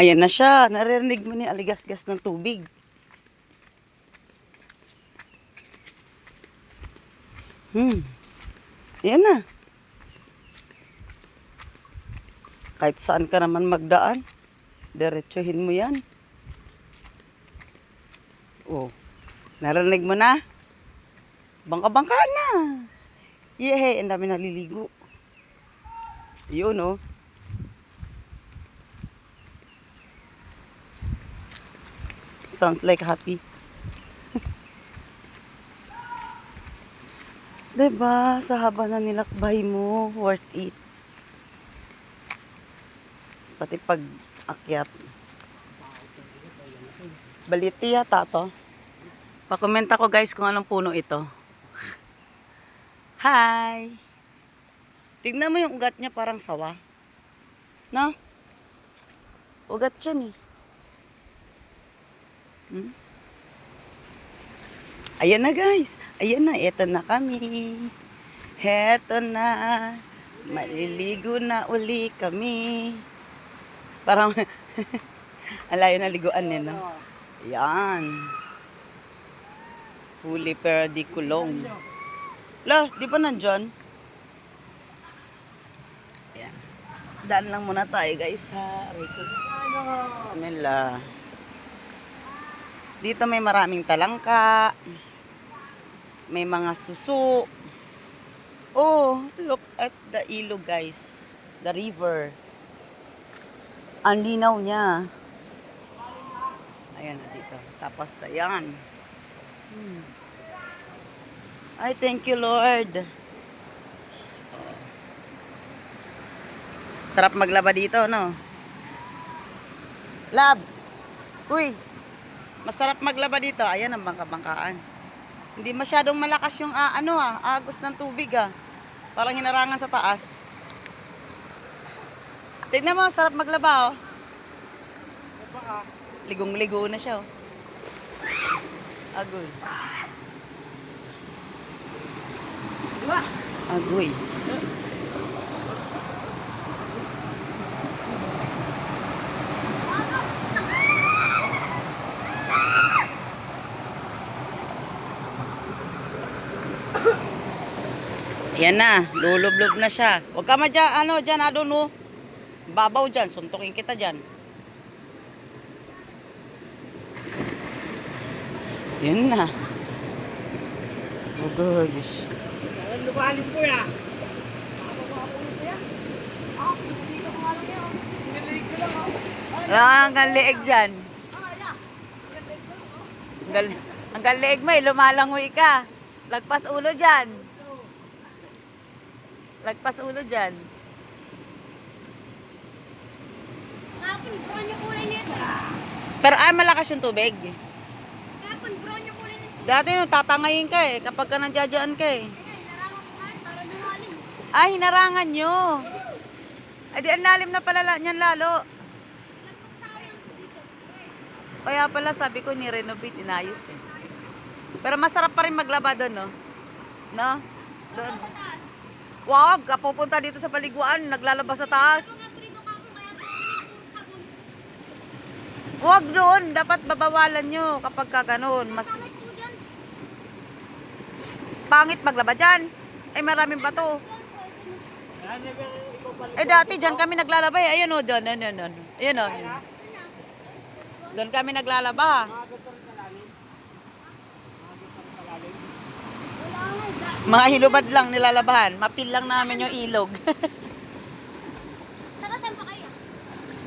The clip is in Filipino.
Ayan na siya. Naririnig mo ni aligasgas ng tubig. Ayan na. Kahit saan ka naman magdaan, diretsuhin mo yan. Oh, narinig mo na? Bangka-bangka na. Yehey, ang dami naliligo. Yun, oh. Sounds like happy. Diba, sa haba na nilakbay mo, worth it. Pati pag akyat. Baliti yata to. Pakomenta ko guys kung anong puno ito. Hi! Tignan mo yung ugat niya parang sawa. No? Ugat yan eh. Ayan na guys. Ayan na. Eto na kami. Eto na. Maliligo na uli kami. Parang alayo na liguan eh, no? Ayan. Huli perdiculong. La, di ba nandyan? Ayan. Daan lang muna tayo guys ha. Bismillah. Dito may maraming talangka. May mga suso. Oh, look at the ilog guys. The river. Ang linaw niya. Ayan na dito. Tapos ayan. Ay, thank you Lord. Sarap maglaba dito, no? Lab. Uy. Masarap maglaba dito. Ayan ang bangka-bangkaan. Hindi masyadong malakas yung agos ng tubig ah. Parang hinarangan sa taas. Tignan mo, sarap maglaba oh. Ligong-ligo na siya oh. Agoy. Agoy. Yan na, lulublob na siya. Huwag ka dyan, dyan, no. Babaw dyan, suntukin kita dyan. Yan na. Oh gosh. Lumalim ko ya. Hanggang leeg dyan. Hanggang leeg mo lumalangoy ka. Lagpas ulo dyan. Lagpas ulo dyan. Kapon, brown yung kulay nito. Pero malakas yung tubig. Kapon, brown yung kulay nito. Dati tatangayin ka eh, kapag ka nandiyadyaan ka eh. Hinarangan ko nga, para lumalim. Ay, hinarangan nyo. Ay, di ang lalim na pala niyan lalo. Kaya pala sabi ko ni-renovate, inayos eh. Pero masarap pa rin maglaba doon, no? No? Doon. Wag, pupunta dito sa paliguan, naglalabas sa taas. Wag doon, dapat babawalan nyo kapag ka ganun. Mas pangit maglaba dyan. Ay, maraming bato. Eh, dati dyan kami naglalaba eh. Ayun o, doon. Ayun o. Doon kami naglalaba. Mga hilubad lang nilalabahan. Mapil lang namin yung ilog.